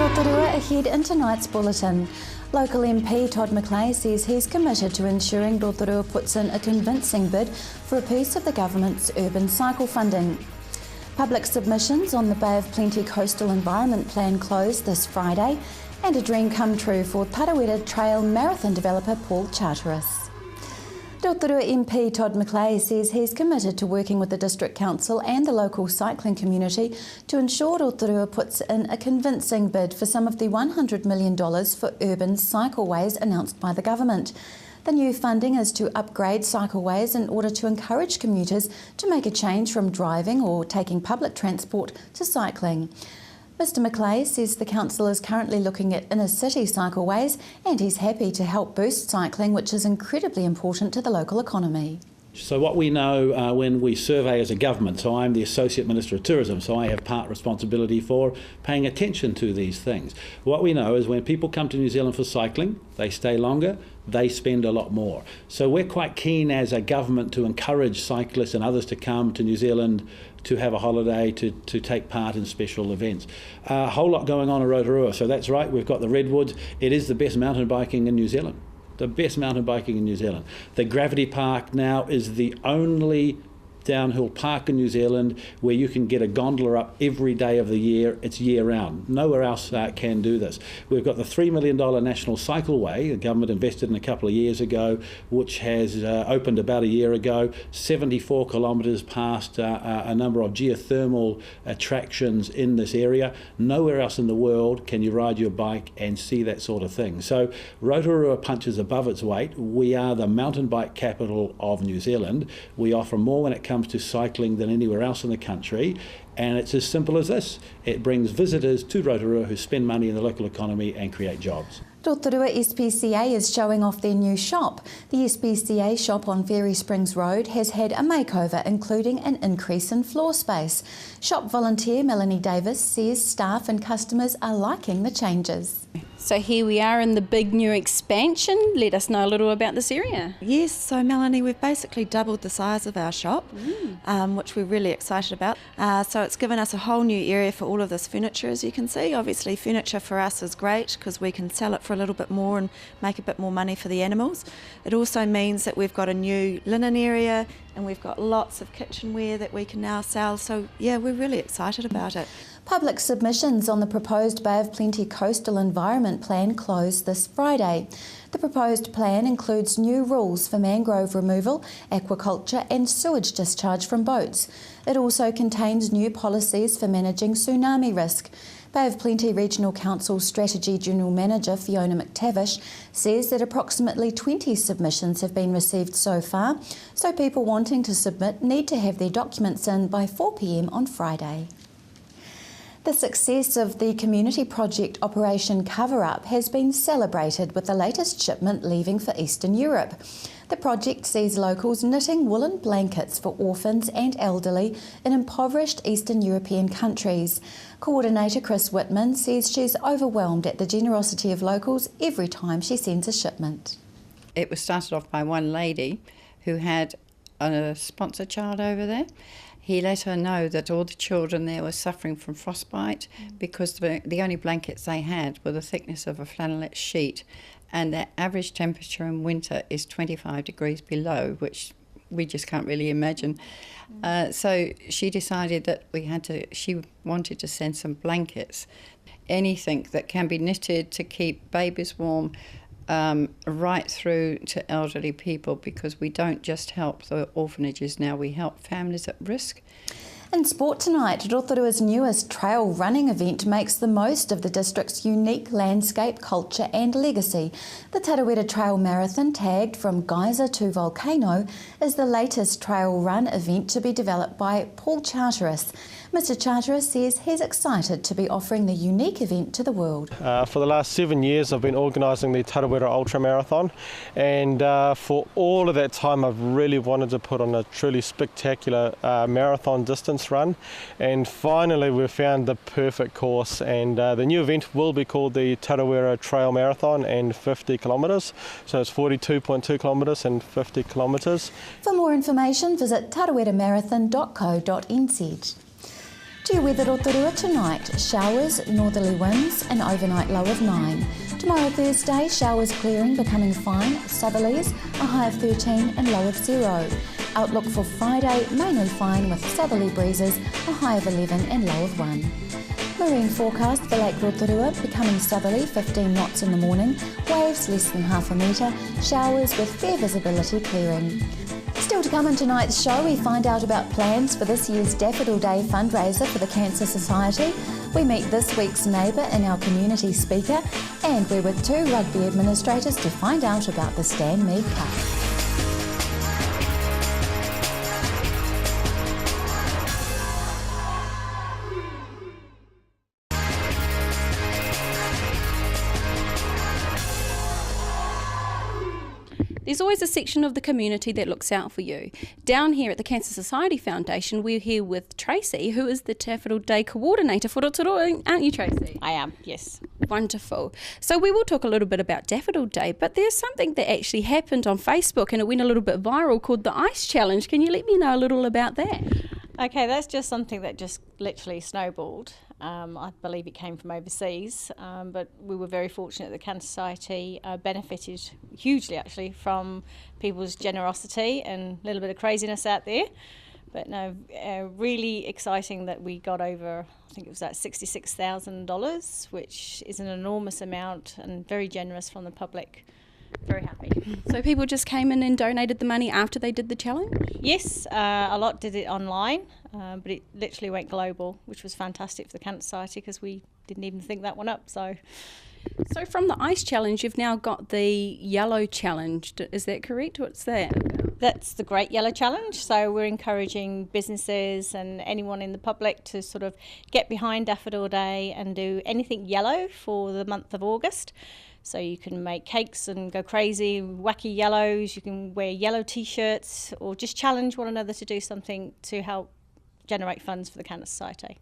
Rotorua ahead in tonight's bulletin. Local MP Todd McLeay says he's committed to ensuring Rotorua puts in a convincing bid for a piece of the government's urban cycle funding. Public submissions on the Bay of Plenty Coastal Environment Plan closed this Friday, and a dream come true for Tarawera Trail Marathon developer Paul Charteris. Rotorua MP Todd McLeay says he's committed to working with the District Council and the local cycling community to ensure Rotorua puts in a convincing bid for some of the $100 million for urban cycleways announced by the government. The new funding is to upgrade cycleways in order to encourage commuters to make a change from driving or taking public transport to cycling. Mr McLeay says the council is currently looking at inner-city cycleways, and he's happy to help boost cycling, which is incredibly important to the local economy. So what we know when we survey as a government, so I'm the Associate Minister of Tourism, so I have part responsibility for paying attention to these things. What we know is when people come to New Zealand for cycling, they stay longer, they spend a lot more. So we're quite keen as a government to encourage cyclists and others to come to New Zealand to have a holiday, to take part in special events. A whole lot going on in Rotorua, so that's right, we've got the Redwoods. It is the best mountain biking in New Zealand. The best mountain biking in New Zealand. The Gravity Park now is the only downhill park in New Zealand where you can get a gondola up every day of the year. It's year round. Nowhere else can do this. We've got the $3 million National Cycleway the government invested in a couple of years ago, which has opened about a year ago, 74 kilometres past a number of geothermal attractions in this area. Nowhere else in the world can you ride your bike and see that sort of thing. So Rotorua punches above its weight. We are the mountain bike capital of New Zealand. We offer more when it comes to cycling than anywhere else in the country, and it's as simple as this. It brings visitors to Rotorua who spend money in the local economy and create jobs. Rotorua SPCA is showing off their new shop. The SPCA shop on Fairy Springs Road has had a makeover, including an increase in floor space. Shop volunteer Melanie Davis says staff and customers are liking the changes. So here we are in the big new expansion. Let us know a little about this area. Yes, so Melanie, we've basically doubled the size of our shop, which we're really excited about. So it's given us a whole new area for all of this furniture, as you can see. Obviously furniture for us is great because we can sell it for a little bit more and make a bit more money for the animals. It also means that we've got a new linen area and we've got lots of kitchenware that we can now sell. So yeah, we're really excited about it. Public submissions on the proposed Bay of Plenty Coastal Environment Plan closed this Friday. The proposed plan includes new rules for mangrove removal, aquaculture and sewage discharge from boats. It also contains new policies for managing tsunami risk. Bay of Plenty Regional Council Strategy General Manager Fiona McTavish says that approximately 20 submissions have been received so far, so people wanting to submit need to have their documents in by 4 p.m. on Friday. The success of the community project Operation Cover Up has been celebrated with the latest shipment leaving for Eastern Europe. The project sees locals knitting woolen blankets for orphans and elderly in impoverished Eastern European countries. Coordinator Chris Whitman says she's overwhelmed at the generosity of locals every time she sends a shipment. It was started off by one lady who had a sponsor child over there. He let her know that all the children there were suffering from frostbite because the only blankets they had were the thickness of a flannelette sheet, and their average temperature in winter is 25 degrees below, which we just can't really imagine. So she decided that she wanted to send some blankets, anything that can be knitted to keep babies warm, right through to elderly people, because we don't just help the orphanages now, we help families at risk. In sport tonight, Rotorua's newest trail running event makes the most of the district's unique landscape, culture and legacy. The Tarawera Trail Marathon, tagged From Geyser to Volcano, is the latest trail run event to be developed by Paul Charteris. Mr Charteris says he's excited to be offering the unique event to the world. For the last 7 years I've been organising the Tarawera Ultra Marathon, and for all of that time I've really wanted to put on a truly spectacular marathon distance run, and finally we've found the perfect course, and the new event will be called the Tarawera Trail Marathon and 50 kilometres, so it's 42.2 kilometres and 50 kilometres. For more information visit taraweramarathon.co.nz. To your weather, Rotorua tonight, showers, northerly winds, an overnight low of 9. Tomorrow Thursday, showers clearing, becoming fine, southerlies, a high of 13 and low of 0. Outlook for Friday, mainly fine with southerly breezes, a high of 11 and low of 1. Marine forecast for Lake Rotorua, becoming southerly, 15 knots in the morning, waves less than half a metre, showers with fair visibility clearing. Still to come in tonight's show, we find out about plans for this year's Daffodil Day fundraiser for the Cancer Society. We meet this week's neighbour and our community speaker, and we're with 2 rugby administrators to find out about the Stan Mead Cup. There's always a section of the community that looks out for you. Down here at the Cancer Society Foundation, we're here with Tracy, who is the Daffodil Day Coordinator for Rotorua, aren't you, Tracy? I am, yes. Wonderful. So we will talk a little bit about Daffodil Day, but there's something that actually happened on Facebook and it went a little bit viral called the Ice Challenge. Can you let me know a little about that? Okay, that's just something that just literally snowballed. I believe it came from overseas, but we were very fortunate. The Cancer Society benefited hugely, actually, from people's generosity and a little bit of craziness out there. But no, really exciting that we got over, I think it was at $66,000, which is an enormous amount and very generous from the public. Very happy. So people just came in and donated the money after they did the challenge? Yes, a lot did it online, but it literally went global, which was fantastic for the Cancer Society because we didn't even think that one up. So from the Ice Challenge, you've now got the Yellow Challenge. Is that correct? What's that? That's the Great Yellow Challenge. So we're encouraging businesses and anyone in the public to sort of get behind Daffodil Day and do anything yellow for the month of August. So you can make cakes and go crazy, wacky yellows, you can wear yellow t-shirts or just challenge one another to do something to help generate funds for the Cancer Society.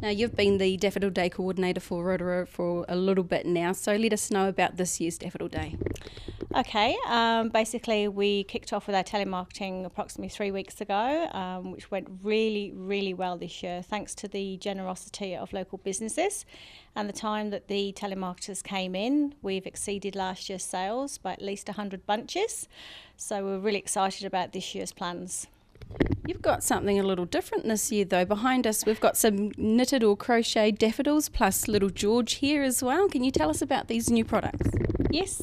Now, you've been the Daffodil Day Coordinator for Rotorua for a little bit now, so let us know about this year's Daffodil Day. Okay, basically we kicked off with our telemarketing approximately 3 weeks ago, which went really, really well this year, thanks to the generosity of local businesses and the time that the telemarketers came in. We've exceeded last year's sales by at least 100 bunches, so we're really excited about this year's plans. You've got something a little different this year though. Behind us we've got some knitted or crocheted daffodils plus little George here as well. Can you tell us about these new products? Yes,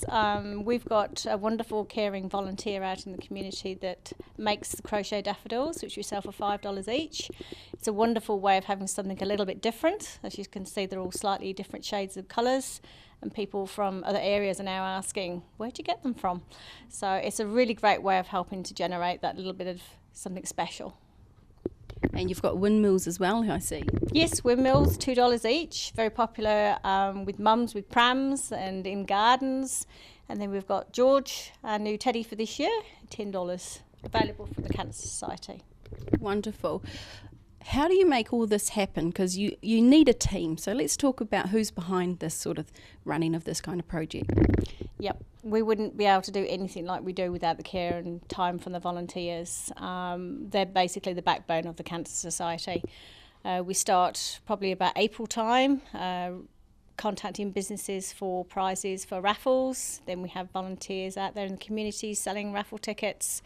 we've got a wonderful caring volunteer out in the community that makes the crochet daffodils, which we sell for $5 each. It's a wonderful way of having something a little bit different. As you can see, they're all slightly different shades of colours, and people from other areas are now asking, where'd you get them from? So it's a really great way of helping to generate that little bit of something special. And you've got windmills as well, I see. Yes, windmills, $2 each. Very popular with mums with prams and in gardens. And then we've got George, our new teddy for this year, $10, available from the Cancer Society. Wonderful. How do you make all this happen? Because you need a team. So let's talk about who's behind this sort of running of this kind of project. Yep, we wouldn't be able to do anything like we do without the care and time from the volunteers. They're basically the backbone of the Cancer Society. We start probably about April time, contacting businesses for prizes for raffles. Then we have volunteers out there in the community selling raffle tickets,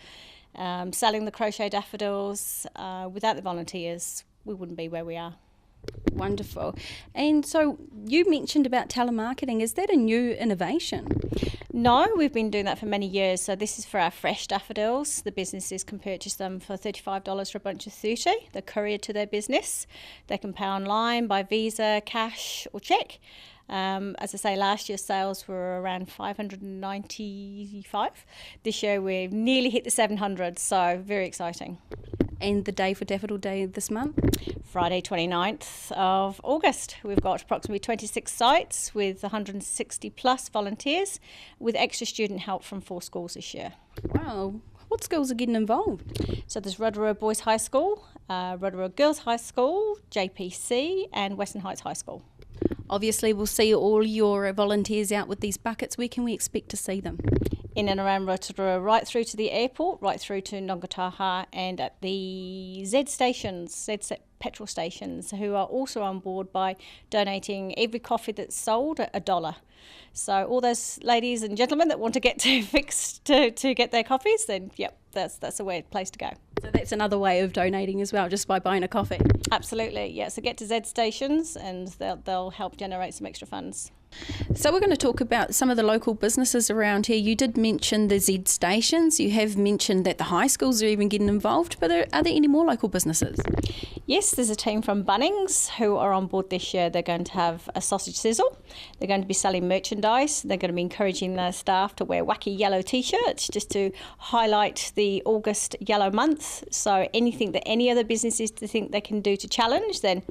selling the crochet daffodils. Without the volunteers, we wouldn't be where we are. Wonderful. And so you mentioned about telemarketing. Is that a new innovation? No, we've been doing that for many years. So this is for our fresh daffodils. The businesses can purchase them for $35 for a bunch of 30. They're couriered to their business. They can pay online by Visa, cash or cheque. As I say, last year's sales were around 595. This year we've nearly hit the 700, so very exciting. And the day for Daffodil Day this month? Friday 29th of August. We've got approximately 26 sites with 160 plus volunteers with extra student help from 4 schools this year. Wow. What schools are getting involved? So there's Rotorua Boys High School, Rotorua Girls High School, JPC and Western Heights High School. Obviously, we'll see all your volunteers out with these buckets. Where can we expect to see them? In and around Rotorua, right through to the airport, right through to Nongataha, and at the Z petrol stations, who are also on board by donating every coffee that's sold $1. So all those ladies and gentlemen that want to get to fix to get their coffees, then yep, that's a weird place to go. So that's another way of donating as well, just by buying a coffee. Absolutely, yeah. So get to Z stations and they'll help generate some extra funds. So we're going to talk about some of the local businesses around here. You did mention the Z stations. You have mentioned that the high schools are even getting involved, but are there any more local businesses? Yes, there's a team from Bunnings who are on board this year. They're going to have a sausage sizzle. They're going to be selling merchandise. They're going to be encouraging their staff to wear wacky yellow T-shirts just to highlight the August yellow month. So anything that any other businesses think they can do to challenge, then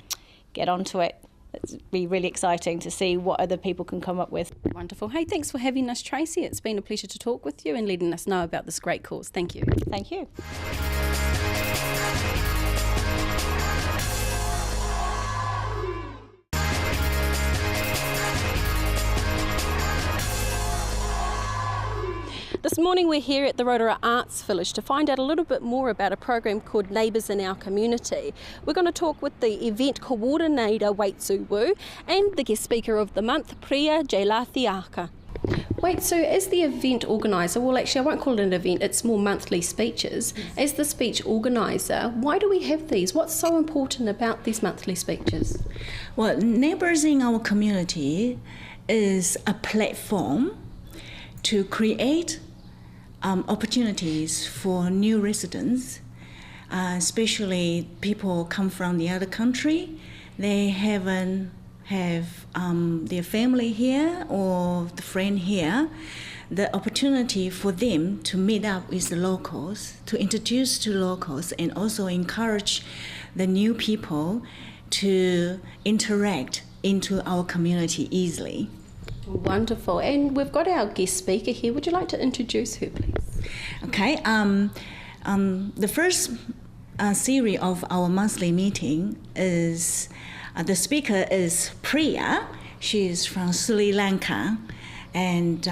get onto it. It'll be really exciting to see what other people can come up with. Wonderful. Hey, thanks for having us, Tracy. It's been a pleasure to talk with you and letting us know about this great cause. Thank you. Thank you. This morning we're here at the Rotorua Arts Village to find out a little bit more about a program called Neighbours in Our Community. We're going to talk with the event coordinator, Waitsu Wu, and the guest speaker of the month, Priya Jailathiaka. Wait, so as the event organiser, well actually I won't call it an event, it's more monthly speeches. As the speech organiser, why do we have these? What's so important about these monthly speeches? Well, Neighbours in Our Community is a platform to create opportunities for new residents, especially people come from the other country. They haven't have their family here or the friend here. The opportunity for them to meet up with the locals, to introduce to locals, and also encourage the new people to interact into our community easily. Wonderful. And we've got our guest speaker here. Would you like to introduce her, please? Okay. The first series of our monthly meeting is the speaker is Priya. She is from Sri Lanka, and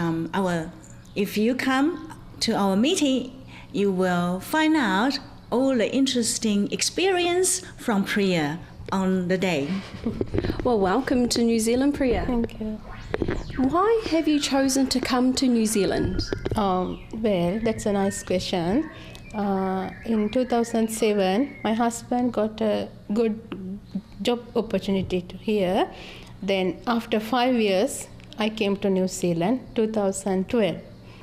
if you come to our meeting, you will find out all the interesting experience from Priya on the day. Well, welcome to New Zealand, Priya. Thank you. Why have you chosen to come to New Zealand? Well, that's a nice question. In 2007, my husband got a good job opportunity here. Then after 5 years, I came to New Zealand, 2012.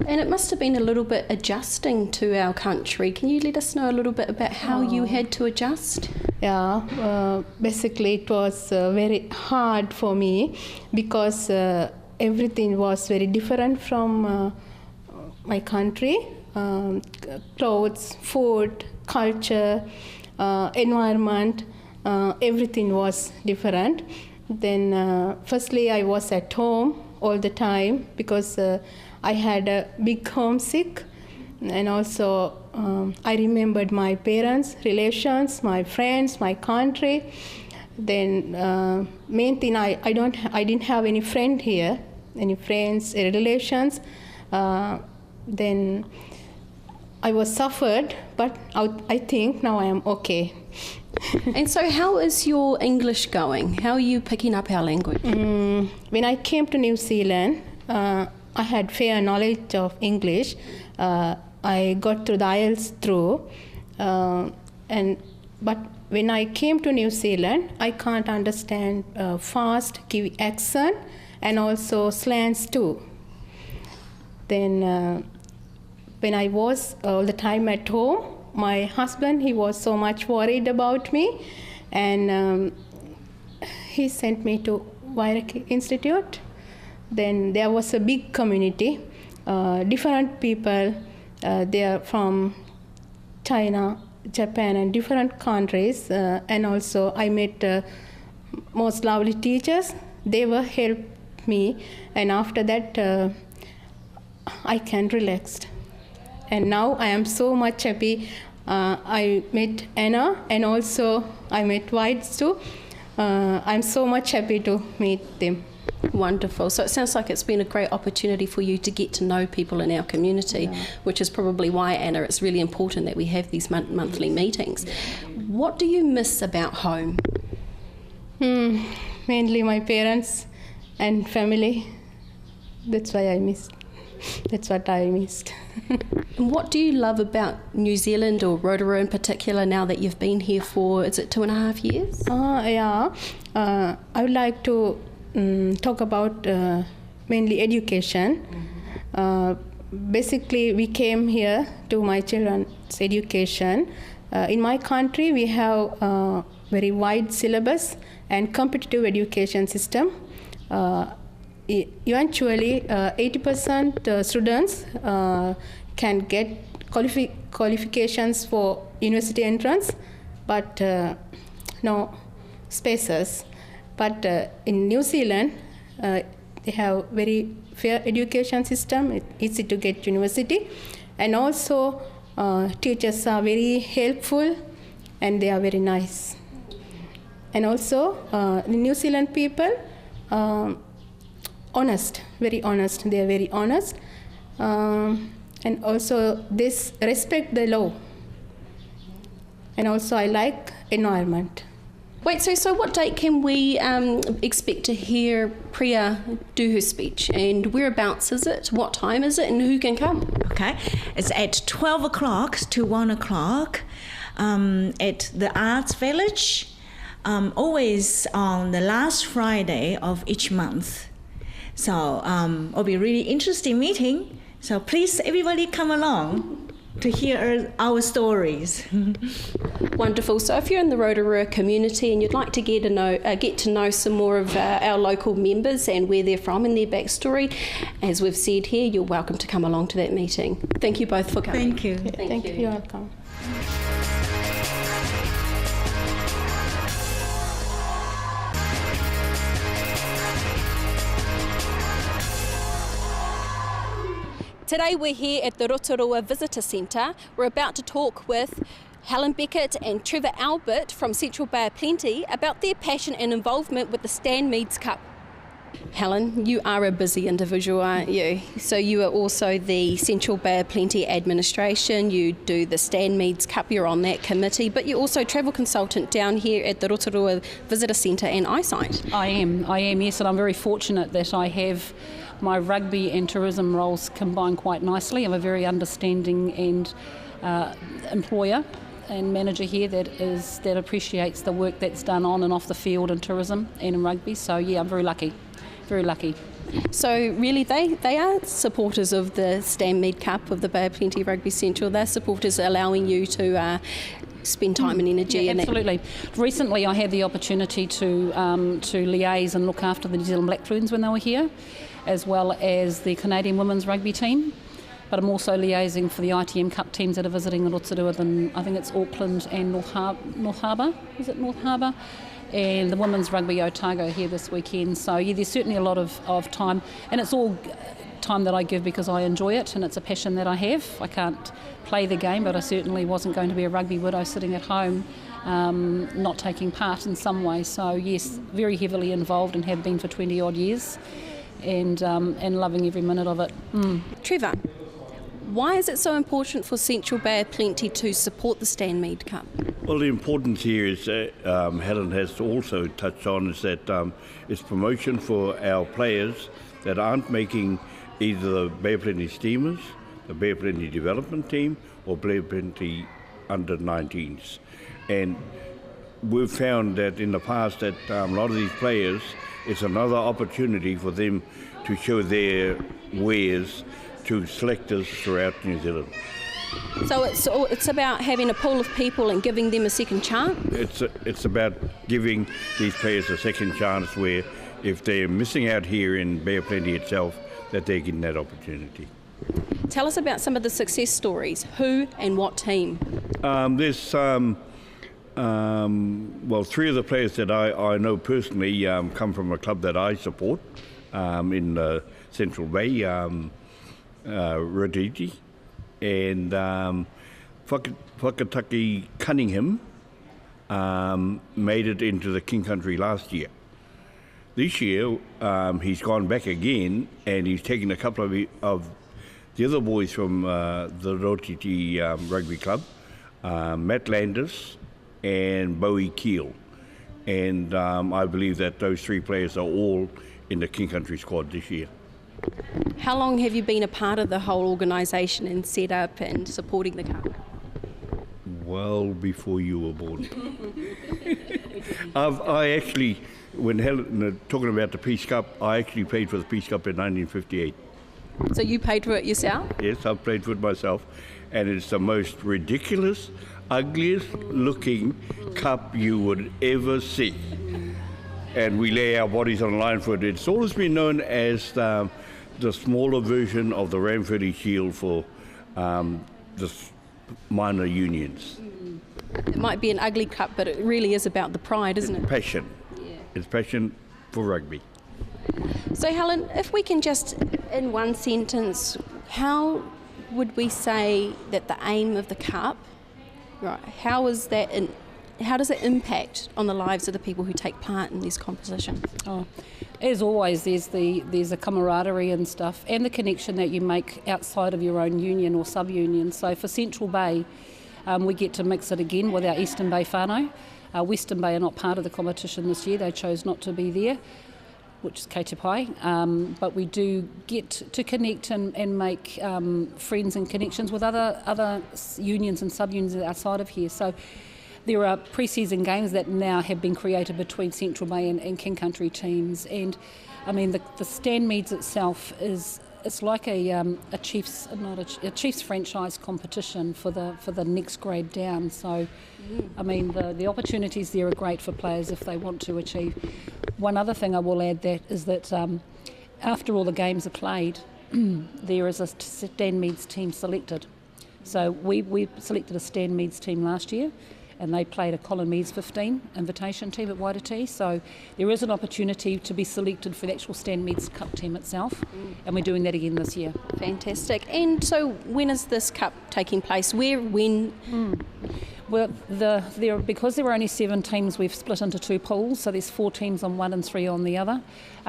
And it must have been a little bit adjusting to our country. Can you let us know a little bit about how you had to adjust? Yeah, basically it was very hard for me because everything was very different from my country. Clothes, food, culture, environment, everything was different. Then firstly I was at home all the time because I had a big homesick, and also I remembered my parents, relations, my friends, my country. Then main thing, I didn't have any friend here, any friends, relations. Then I was suffered, but I think now I am okay. And so how is your English going? How are you picking up our language? When I came to New Zealand, I had fair knowledge of English. I got through the IELTS but when I came to New Zealand, I can't understand fast Kiwi accent and also slangs too. Then when I was all the time at home, my husband, he was so much worried about me, and he sent me to Wairaki Institute. Then there was a big community, different people. They are from China, Japan, and different countries. And also I met most lovely teachers. They will help me, and after that I can relax. And now I am so much happy. I met Anna, and also I met Whites too. I'm so much happy to meet them. Wonderful. So it sounds like it's been a great opportunity for you to get to know people in our community, which is probably why, Anna, it's really important that we have these monthly meetings. What do you miss about home? Mainly my parents and family. That's why I missed. That's what I missed. And what do you love about New Zealand or Rotorua in particular now that you've been here for, is it 2.5 years? I would like to talk about mainly education. Basically, we came here to my children's education. In my country, we have a very wide syllabus and competitive education system. Eventually, 80% students can get qualifications for university entrance, but no spaces. But in New Zealand, they have very fair education system. It's easy to get university, and also teachers are very helpful, and they are very nice. And also, the New Zealand people, honest, very honest. They are very honest, and also this respect the law. And also, I like environment. Wait, so what date can we expect to hear Priya do her speech? And whereabouts is it? What time is it? And who can come? Okay, it's at 12 o'clock to 1 o'clock at the Arts Village, always on the last Friday of each month. So it'll be a really interesting meeting. So please, everybody come along to hear our stories. Wonderful. So if you're in the Rotorua community and you'd like to get to know some more of our local members and where they're from and their backstory, as we've said here, you're welcome to come along to that meeting. Thank you both for coming. Thank you. Thank you. You're welcome. Today we're here at the Rotorua Visitor Centre. We're about to talk with Helen Beckett and Trevor Albert from Central Bay of Plenty about their passion and involvement with the Stan Meads Cup. Helen, you are a busy individual, aren't you? So you are also the Central Bay of Plenty administration, you do the Stan Meads Cup, you're on that committee, but you're also travel consultant down here at the Rotorua Visitor Centre and Eyesight. I am, yes, and I'm very fortunate that I have my rugby and tourism roles combined quite nicely. I'm a very understanding and employer and manager here that appreciates the work that's done on and off the field in tourism and in rugby. So yeah, I'm very lucky. So really they are supporters of the Stan Mead Cup of the Bay of Plenty Rugby Central. They're supporters allowing you to spend time and energy. Yeah, absolutely. Recently I had the opportunity to liaise and look after the New Zealand Black Ferns when they were here, as well as the Canadian women's rugby team. But I'm also liaising for the ITM Cup teams that are visiting the Rotorua, I think it's Auckland and North Harbour. Is it North Harbour? And the women's rugby Otago here this weekend. So yeah, there's certainly a lot of time, and it's all time that I give because I enjoy it and it's a passion that I have. I can't play the game, but I certainly wasn't going to be a rugby widow sitting at home not taking part in some way. So yes, very heavily involved and have been for 20 odd years, and loving every minute of it. Trevor, why is it so important for Central Bay of Plenty to support the Stan Mead Cup? Well, the importance here is, Helen has also touched on, is that it's promotion for our players that aren't making either the Bay of Plenty Steamers, the Bay of Plenty Development Team, or Bay of Plenty Under-19s. And we've found that in the past that a lot of these players, it's another opportunity for them to show their wares to selectors throughout New Zealand. So it's about having a pool of people and giving them a second chance? It's about giving these players a second chance where if they're missing out here in Bay of Plenty itself, that they're getting that opportunity. Tell us about some of the success stories. Who and what team? There's three of the players that I know personally come from a club that I support in Central Bay, Rotorua, and Whakataki Cunningham made it into the King Country last year. This year, he's gone back again, and he's taken a couple of the other boys from the Rotorua Rugby Club, Matt Landis and Bowie Keel. And I believe that those three players are all in the King Country squad this year. How long have you been a part of the whole organisation and set up and supporting the cup? Well before you were born. I actually, when Helen talking about the Peace Cup, I actually played for the Peace Cup in 1958. So you paid for it yourself? Yes, I've played for it myself, and it's the most ridiculous, ugliest looking cup you would ever see. And we lay our bodies on the line for it. It's always been known as the smaller version of the Ranfurly Shield for the minor unions. It might be an ugly cup, but it really is about the pride, isn't it? Passion. Yeah. It's passion for rugby. So Helen, if we can just, in one sentence, how would we say that the aim of the cup, right? How does it impact on the lives of the people who take part in these competitions? Oh, as always, there's a camaraderie and stuff, and the connection that you make outside of your own union or sub-union. So for Central Bay, we get to mix it again with our Eastern Bay whānau. Western Bay are not part of the competition this year; they chose not to be there, which is kei te pai. But we do get to connect and make friends and connections with other unions and sub-unions outside of here. So there are pre-season games that now have been created between Central Bay and King Country teams, and I mean the Stanmeads itself it's like a Chiefs franchise competition for the next grade down. So I mean the opportunities there are great for players if they want to achieve. One other thing I will add is that after all the games are played, there is a Stanmeads team selected. So we selected a Stanmeads team last year, and they played a Colin Meads 15 invitation team at Waitatī. So there is an opportunity to be selected for the actual Stanmeads Cup team itself, and we're doing that again this year. Fantastic. And so when is this cup taking place? Where, when? Well, because there were only 7 teams, we've split into 2 pools, so there's 4 teams on one and 3 on the other.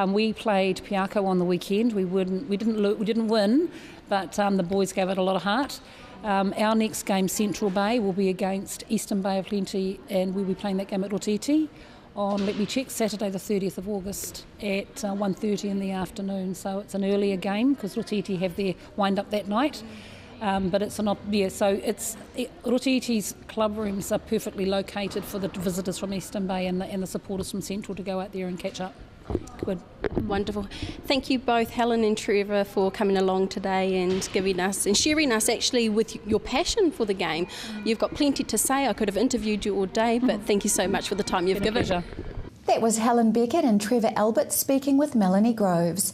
We played Piako on the weekend. We didn't win, but the boys gave it a lot of heart. Our next game, Central Bay, will be against Eastern Bay of Plenty, and we'll be playing that game at Rotorua on, let me check, Saturday the 30th of August at 1:30 in the afternoon. So it's an earlier game because Rotorua have their wind-up that night. But it's Rotorutia's club rooms are perfectly located for the visitors from Eastern Bay and the supporters from Central to go out there and catch up. Good. Wonderful. Thank you both, Helen and Trevor, for coming along today and giving us and sharing us actually with your passion for the game. You've got plenty to say. I could have interviewed you all day, but thank you so much for the time you've given. Pleasure. That was Helen Beckett and Trevor Albert speaking with Melanie Groves.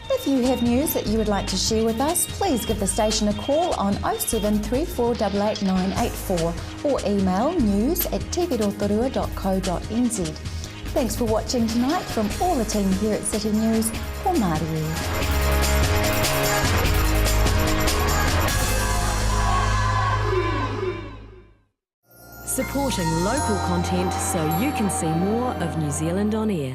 If you have news that you would like to share with us, please give the station a call on 0734888984 or email news@tvrotorua.co.nz. Thanks for watching tonight from all the team here at City News. Ko Mārie. Supporting local content so you can see more of New Zealand on air.